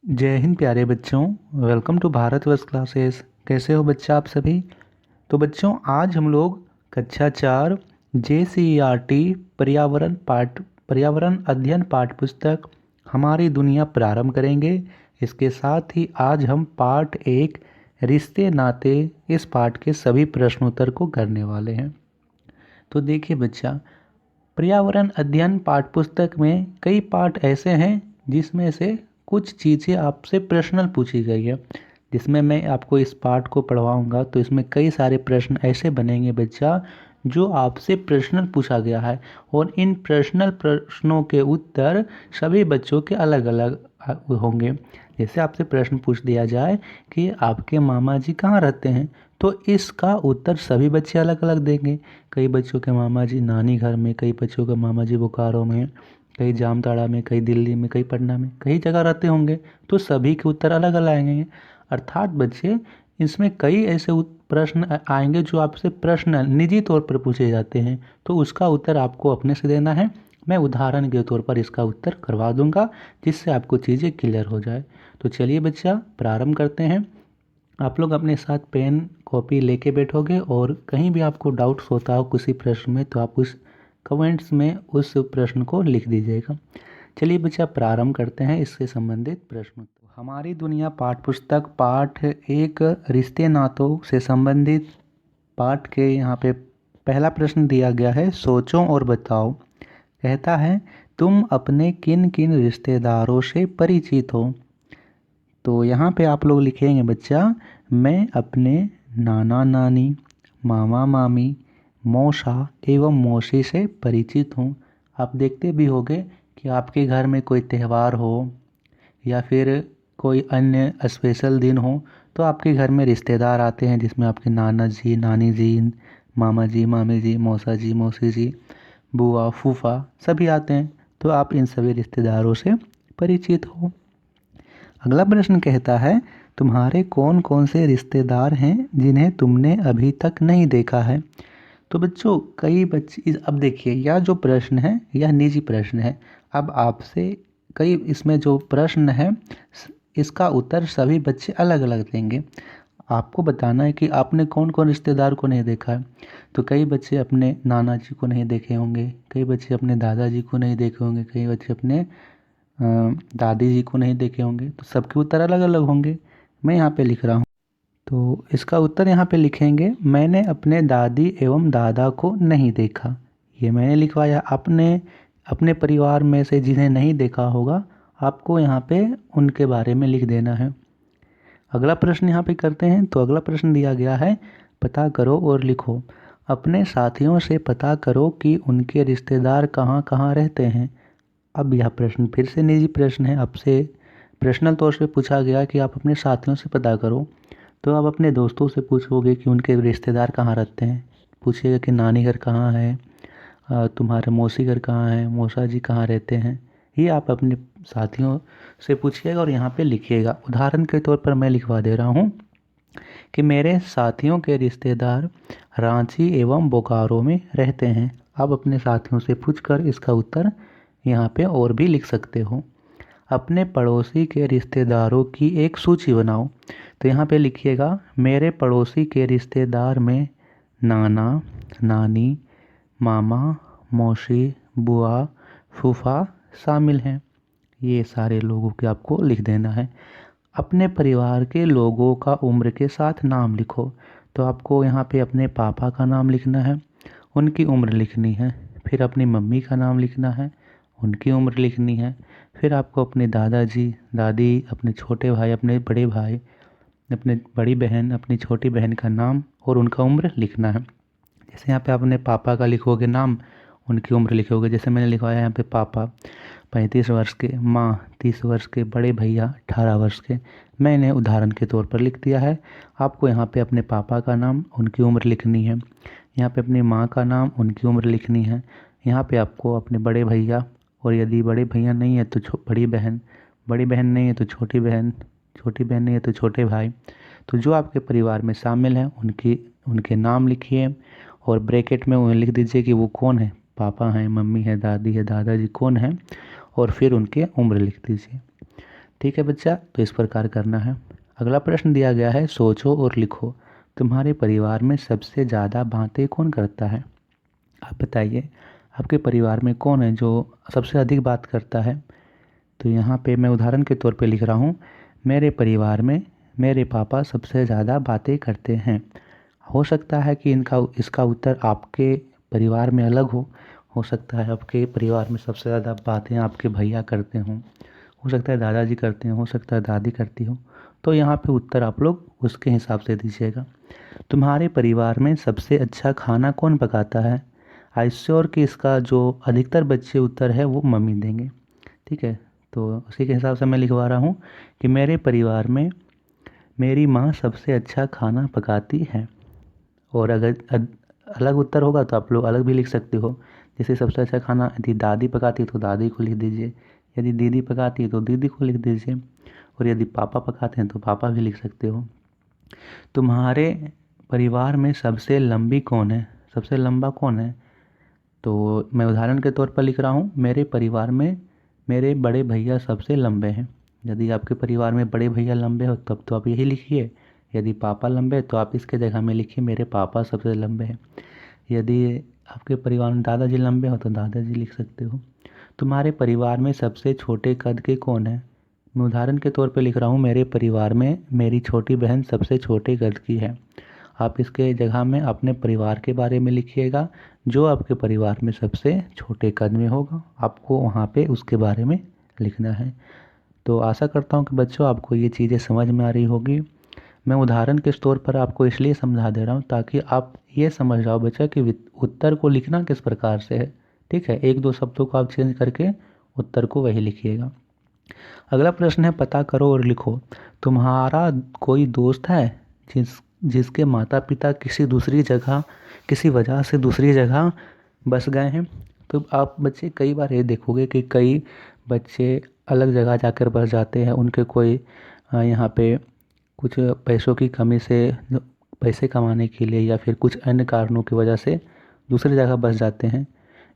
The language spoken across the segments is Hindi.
जय हिंद प्यारे बच्चों। Welcome to Bharat verse classes. कैसे हो बच्चा आप सभी। तो बच्चों आज हम लोग कक्षा 4 JCERT पर्यावरण अध्ययन पाठ पुस्तक हमारी दुनिया प्रारंभ करेंगे। इसके साथ ही आज हम पाठ 1 रिश्ते नाते इस पाठ के सभी प्रश्नोत्तर को करने वाले हैं। तो देखिए बच्चा, पर्यावरण अध्ययन पाठ पुस्तक में कई पाठ ऐसे हैं जिसमें से कुछ चीज़ें आपसे प्रश्नल पूछी गई है। जिसमें मैं आपको इस पाठ को पढ़वाऊंगा तो इसमें कई सारे प्रश्न ऐसे बनेंगे बच्चा जो आपसे प्रश्नल पूछा गया है, और इन प्रश्नल प्रश्नों के उत्तर सभी बच्चों के अलग अलग होंगे। जैसे आपसे प्रश्न पूछ दिया जाए कि आपके मामा जी कहाँ रहते हैं, तो इसका उत्तर सभी बच्चे अलग अलग देंगे। कई बच्चों के मामा जी नानी घर में, कई बच्चों के मामा जी बोकारो में, कई जामताड़ा में, कई दिल्ली में, कई पटना में, कई जगह रहते होंगे, तो सभी के उत्तर अलग अलग आएंगे। अर्थात बच्चे इसमें कई ऐसे प्रश्न आएंगे जो आपसे प्रश्न निजी तौर पर पूछे जाते हैं, तो उसका उत्तर आपको अपने से देना है। मैं उदाहरण के तौर पर इसका उत्तर करवा दूंगा जिससे आपको चीज़ें क्लियर हो जाए। तो चलिए बच्चा प्रारंभ करते हैं। आप लोग अपने साथ पेन कॉपी लेके बैठोगे, और कहीं भी आपको डाउट्स होता हो किसी प्रश्न में तो आप उस कमेंट्स में उस प्रश्न को लिख दीजिएगा। चलिए बच्चा प्रारंभ करते हैं इससे संबंधित प्रश्न। हमारी दुनिया पाठ पुस्तक पाठ 1 रिश्ते नातों से संबंधित पाठ के यहाँ पे पहला प्रश्न दिया गया है, सोचो और बताओ। कहता है तुम अपने किन किन रिश्तेदारों से परिचित हो। तो यहाँ पे आप लोग लिखेंगे बच्चा, मैं अपने नाना नानी, मामा मामी, मौसा एवं मौसी से परिचित हूँ। आप देखते भी होंगे कि आपके घर में कोई त्यौहार हो या फिर कोई अन्य स्पेशल दिन हो तो आपके घर में रिश्तेदार आते हैं, जिसमें आपके नाना जी, नानी जी, मामा जी, मामी जी, मौसा जी, मौसी जी, बुआ, फूफा सभी आते हैं। तो आप इन सभी रिश्तेदारों से परिचित हो। अगला प्रश्न कहता है तुम्हारे कौन कौन से रिश्तेदार हैं जिन्हें तुमने अभी तक नहीं देखा है। तो बच्चों कई बच्चे अब देखिए, यह जो प्रश्न है यह निजी प्रश्न है। अब आपसे कई इसमें जो प्रश्न है इसका उत्तर सभी बच्चे अलग अलग देंगे। आपको बताना है कि आपने कौन कौन रिश्तेदार को नहीं देखा है। तो कई बच्चे अपने नाना जी को नहीं देखे होंगे, कई बच्चे अपने दादाजी को नहीं देखे होंगे, कई बच्चे अपने दादी जी को नहीं देखे होंगे। तो सबके उत्तर अलग अलग होंगे। मैं यहाँ पे लिख रहा हूँ, तो इसका उत्तर यहाँ पे लिखेंगे, मैंने अपने दादी एवं दादा को नहीं देखा। ये मैंने लिखवाया। आपने अपने परिवार में से जिन्हें नहीं देखा होगा आपको यहाँ पे उनके बारे में लिख देना है। अगला प्रश्न यहाँ पे करते हैं। तो अगला प्रश्न दिया गया है, पता करो और लिखो। अपने साथियों से पता करो कि उनके रिश्तेदार कहाँ कहाँ रहते हैं। अब यह प्रश्न फिर से निजी प्रश्न है, आपसे पर्सनल तौर से पूछा गया कि आप अपने साथियों से पता करो। तो आप अपने दोस्तों से पूछोगे कि उनके रिश्तेदार कहाँ रहते हैं। पूछिएगा कि नानी घर कहाँ है, तुम्हारे मौसी घर कहाँ है, मौसा जी कहाँ रहते हैं। ये आप अपने साथियों से पूछिएगा और यहाँ पे लिखिएगा। उदाहरण के तौर पर मैं लिखवा दे रहा हूँ कि मेरे साथियों के रिश्तेदार रांची एवं बोकारो में रहते हैं। आप अपने साथियों से पूछकर इसका उत्तर यहाँ पे और भी लिख सकते हो। अपने पड़ोसी के रिश्तेदारों की एक सूची बनाओ। तो यहाँ पे लिखिएगा, मेरे पड़ोसी के रिश्तेदार में नाना, नानी, मामा, मौसी, बुआ, फूफा शामिल हैं। ये सारे लोगों के आपको लिख देना है। अपने परिवार के लोगों का उम्र के साथ नाम लिखो। तो आपको यहाँ पे अपने पापा का नाम लिखना है, उनकी उम्र लिखनी है। फिर अपनी मम्मी का नाम लिखना है, उनकी उम्र लिखनी है। फिर आपको अपने दादाजी, दादी, अपने छोटे भाई, अपने बड़े भाई, अपने बड़ी बहन, अपनी छोटी बहन का नाम और उनका उम्र लिखना है। जैसे यहाँ पे आप अपने पापा का लिखोगे नाम, उनकी उम्र लिखोगे। जैसे मैंने लिखवाया यहाँ पे पापा 35 वर्ष के, माँ 30 वर्ष के, बड़े भैया 18 वर्ष के। मैंने उदाहरण के तौर पर लिख दिया है। आपको यहाँ पे अपने पापा का नाम, उनकी उम्र लिखनी है। यहाँ पे अपनी माँ का नाम, उनकी उम्र लिखनी है। यहाँ पे आपको अपने बड़े भैया, और यदि बड़े भैया नहीं है तो बड़ी बहन, बड़ी बहन नहीं है तो छोटी बहन, छोटी बहन नहीं है तो छोटे भाई। तो जो आपके परिवार में शामिल हैं उनके नाम लिखिए, और ब्रैकेट में उन्हें लिख दीजिए कि वो कौन है, पापा हैं, मम्मी है, दादी है, दादाजी कौन है, और फिर उनके उम्र लिख दीजिए। ठीक है बच्चा, तो इस प्रकार करना है। अगला प्रश्न दिया गया है, सोचो और लिखो, तुम्हारे परिवार में सबसे ज़्यादा बातें कौन करता है। आप बताइए, आपके परिवार में कौन है जो सबसे अधिक बात करता है। तो यहाँ पे मैं उदाहरण के तौर पे लिख रहा हूँ, मेरे परिवार में मेरे पापा सबसे ज़्यादा बातें करते हैं। हो सकता है कि इसका उत्तर आपके परिवार में अलग हो सकता है आपके परिवार में सबसे ज़्यादा बातें आपके भैया करते हों, हो सकता है दादाजी करते हैं, हो सकता है दादी करती हो। तो यहाँ पे उत्तर आप लोग उसके हिसाब से दीजिएगा। तुम्हारे परिवार में सबसे अच्छा खाना कौन पकाता है। आई श्योर कि इसका जो अधिकतर बच्चे उत्तर है वो मम्मी देंगे। ठीक है, तो उसी के हिसाब से मैं लिखवा रहा हूँ कि मेरे परिवार में मेरी माँ सबसे अच्छा खाना पकाती है। और अगर अलग उत्तर होगा तो आप लोग अलग भी लिख सकते हो। जैसे सबसे अच्छा खाना यदि दादी पकाती है तो दादी को लिख दीजिए, यदि दीदी पकाती है तो दीदी को लिख दीजिए, और यदि पापा पकाते हैं तो पापा भी लिख सकते हो। तुम्हारे परिवार में सबसे लंबी कौन है, सबसे लंबा कौन है। तो मैं उदाहरण के तौर पर लिख रहा हूँ, मेरे परिवार में मेरे बड़े भैया सबसे लंबे हैं। यदि आपके परिवार में बड़े भैया लंबे हो तब तो आप यही लिखिए, यदि पापा लंबे तो आप इसके जगह में लिखिए मेरे पापा सबसे लंबे हैं। यदि आपके परिवार में दादाजी लंबे हो तो दादाजी लिख सकते हो। तुम्हारे परिवार में सबसे छोटे कद के कौन है। मैं उदाहरण के तौर पर लिख रहा हूँ, मेरे परिवार में मेरी छोटी बहन सबसे छोटे कद की है। आप इसके जगह में अपने परिवार के बारे में लिखिएगा, जो आपके परिवार में सबसे छोटे कद में होगा आपको वहाँ पे उसके बारे में लिखना है। तो आशा करता हूँ कि बच्चों आपको ये चीज़ें समझ में आ रही होगी। मैं उदाहरण के तौर पर आपको इसलिए समझा दे रहा हूँ ताकि आप ये समझ जाओ बच्चा कि उत्तर को लिखना किस प्रकार से है। ठीक है, एक दो शब्दों को आप चेंज करके उत्तर को वही लिखिएगा। अगला प्रश्न है, पता करो और लिखो, तुम्हारा कोई दोस्त है जिसके माता पिता किसी वजह से दूसरी जगह बस गए हैं। तो आप बच्चे कई बार ये देखोगे कि कई बच्चे अलग जगह जाकर बस जाते हैं, उनके कोई यहाँ पे कुछ पैसों की कमी से पैसे कमाने के लिए या फिर कुछ अन्य कारणों की वजह से दूसरी जगह बस जाते हैं।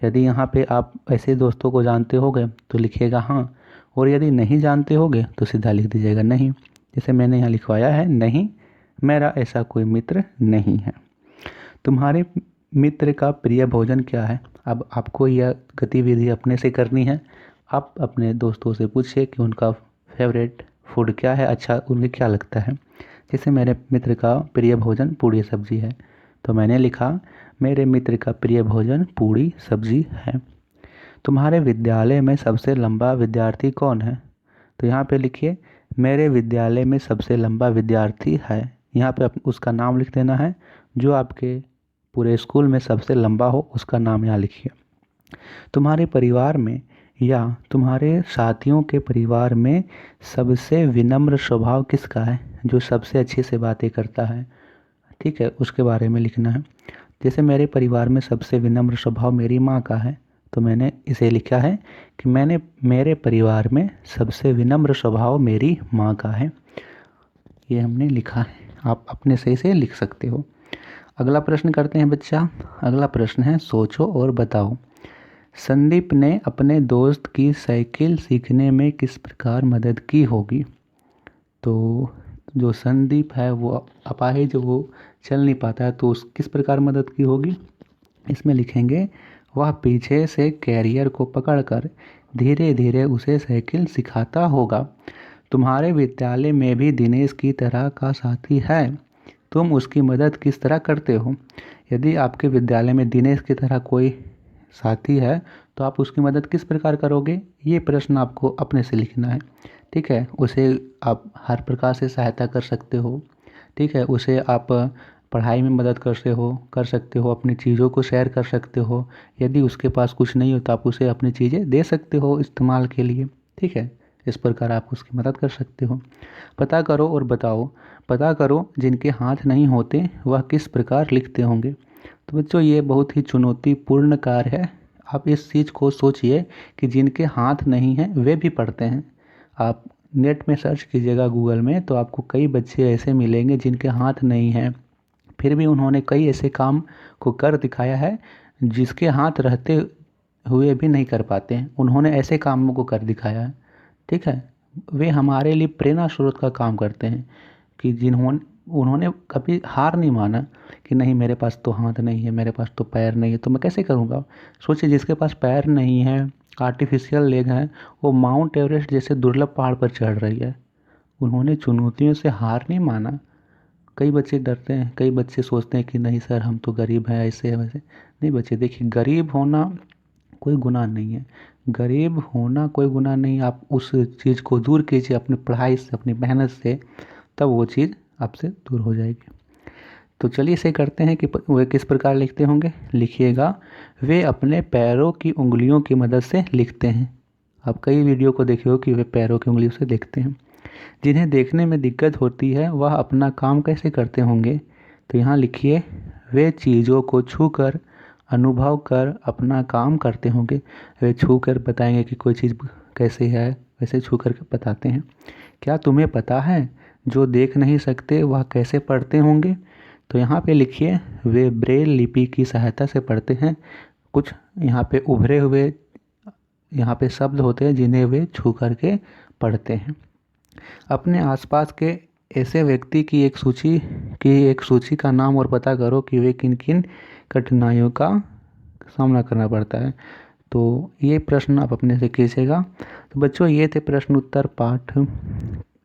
यदि यहाँ पे आप ऐसे दोस्तों को जानते होगे तो लिखिएगा हाँ, और यदि नहीं जानते होगे तो सीधा लिख दीजिएगा नहीं। जैसे मैंने यहाँ लिखवाया है, नहीं, मेरा ऐसा कोई मित्र नहीं है। तुम्हारे मित्र का प्रिय भोजन क्या है। अब आपको यह गतिविधि अपने से करनी है। आप अपने दोस्तों से पूछिए कि उनका फेवरेट फूड क्या है, अच्छा उन्हें क्या लगता है। जैसे मेरे मित्र का प्रिय भोजन पूड़ी सब्जी है, तो मैंने लिखा मेरे मित्र का प्रिय भोजन पूड़ी सब्जी है। तुम्हारे विद्यालय में सबसे लंबा विद्यार्थी कौन है। तो यहाँ पे लिखिए मेरे विद्यालय में सबसे लंबा विद्यार्थी है। यहाँ पे उसका नाम लिख देना है, जो आपके पूरे स्कूल में सबसे लंबा हो उसका नाम यहाँ लिखिए। तुम्हारे परिवार में या तुम्हारे साथियों के परिवार में सबसे विनम्र स्वभाव किसका है, जो सबसे अच्छे से बातें करता है। ठीक है, उसके बारे में लिखना है। जैसे मेरे परिवार में सबसे विनम्र स्वभाव मेरी माँ का है, तो मैंने इसे लिखा है कि मेरे परिवार में सबसे विनम्र स्वभाव मेरी माँ का है। ये हमने लिखा है, आप अपने से इसे लिख सकते हो। अगला प्रश्न करते हैं बच्चा। अगला प्रश्न है, सोचो और बताओ, संदीप ने अपने दोस्त की साइकिल सीखने में किस प्रकार मदद की होगी। तो जो संदीप है वो अपाहिज, वो चल नहीं पाता है, तो उस किस प्रकार मदद की होगी। इसमें लिखेंगे वह पीछे से कैरियर को पकड़कर धीरे धीरे उसे साइकिल सिखाता होगा। तुम्हारे विद्यालय में भी दिनेश की तरह का साथी है, तुम उसकी मदद किस तरह करते हो। यदि आपके विद्यालय में दिनेश की तरह कोई साथी है तो आप उसकी मदद किस प्रकार करोगे, ये प्रश्न आपको अपने से लिखना है। ठीक है, उसे आप हर प्रकार से सहायता कर सकते हो। ठीक है, उसे आप पढ़ाई में मदद कर सकते हो, अपनी चीज़ों को शेयर कर सकते हो। यदि उसके पास कुछ नहीं हो तो आप उसे अपनी चीज़ें दे सकते हो इस्तेमाल के लिए। ठीक है, इस प्रकार आप उसकी मदद कर सकते हो। पता करो और बताओ, पता करो जिनके हाथ नहीं होते वह किस प्रकार लिखते होंगे। तो बच्चों ये बहुत ही चुनौतीपूर्ण कार्य है। आप इस चीज़ को सोचिए कि जिनके हाथ नहीं हैं वे भी पढ़ते हैं। आप नेट में सर्च कीजिएगा गूगल में, तो आपको कई बच्चे ऐसे मिलेंगे जिनके हाथ नहीं हैं, फिर भी उन्होंने कई ऐसे काम को कर दिखाया है जिसके हाथ रहते हुए भी नहीं कर पाते हैं, उन्होंने ऐसे कामों को कर दिखाया है। ठीक है, वे हमारे लिए प्रेरणा स्रोत का काम करते हैं कि उन्होंने कभी हार नहीं माना कि नहीं मेरे पास तो हाथ नहीं है, मेरे पास तो पैर नहीं है, तो मैं कैसे करूँगा। सोचिए जिसके पास पैर नहीं है, आर्टिफिशियल लेग है, वो माउंट एवरेस्ट जैसे दुर्लभ पहाड़ पर चढ़ रही है। उन्होंने चुनौतियों से हार नहीं माना। कई बच्चे डरते हैं, कई बच्चे सोचते हैं कि नहीं सर हम तो गरीब हैं, ऐसे है वैसे। नहीं बच्चे, देखिए गरीब होना कोई गुनाह नहीं है। गरीब होना कोई गुनाह नहीं। आप उस चीज़ को दूर कीजिए अपनी पढ़ाई से, अपनी मेहनत से, तब वो चीज़ आपसे दूर हो जाएगी। तो चलिए इसे करते हैं कि वे किस प्रकार लिखते होंगे। लिखिएगा, वे अपने पैरों की उंगलियों की मदद से लिखते हैं। आप कई वीडियो को देखे हो कि वे पैरों की उंगलियों से लिखते हैं। जिन्हें देखने में दिक्कत होती है वह अपना काम कैसे करते होंगे। तो यहाँ लिखिए, वे चीज़ों को छूकर अनुभव कर अपना काम करते होंगे। वे छू कर बताएंगे कि कोई चीज़ कैसे है, वैसे छू कर बताते हैं। क्या तुम्हें पता है जो देख नहीं सकते वह कैसे पढ़ते होंगे। तो यहाँ पे लिखिए, वे ब्रेल लिपि की सहायता से पढ़ते हैं। कुछ यहाँ पे उभरे हुए यहाँ पे शब्द होते हैं जिन्हें वे छू करके पढ़ते हैं। अपने आसपास के ऐसे व्यक्ति की एक सूची का नाम और पता करो कि वे किन किन कठिनाइयों का सामना करना पड़ता है। तो ये प्रश्न आप अपने से कीजिएगा। तो बच्चों ये थे प्रश्न उत्तर पाठ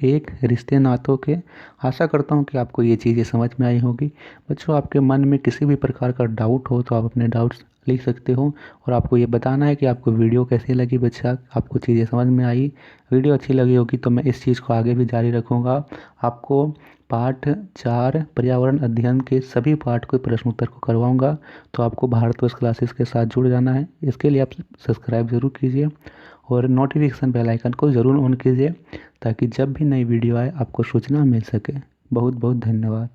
1 रिश्ते नातों के। आशा करता हूँ कि आपको ये चीज़ें समझ में आई होगी। बच्चों आपके मन में किसी भी प्रकार का डाउट हो तो आप अपने डाउट्स लिख सकते हो, और आपको ये बताना है कि आपको वीडियो कैसी लगी। बच्चा आपको चीज़ें समझ में आई, वीडियो अच्छी लगी होगी तो मैं इस चीज़ को आगे भी जारी रखूँगा। आपको पाठ 4 पर्यावरण अध्ययन के सभी पाठ के प्रश्न उत्तर को करवाऊँगा। तो आपको भारतवर्ष क्लासेस के साथ जुड़ जाना है। इसके लिए आप सब्सक्राइब ज़रूर कीजिए और नोटिफिकेशन बेल आइकन को ज़रूर ऑन कीजिए ताकि जब भी नई वीडियो आए आपको सूचना मिल सके। बहुत बहुत धन्यवाद।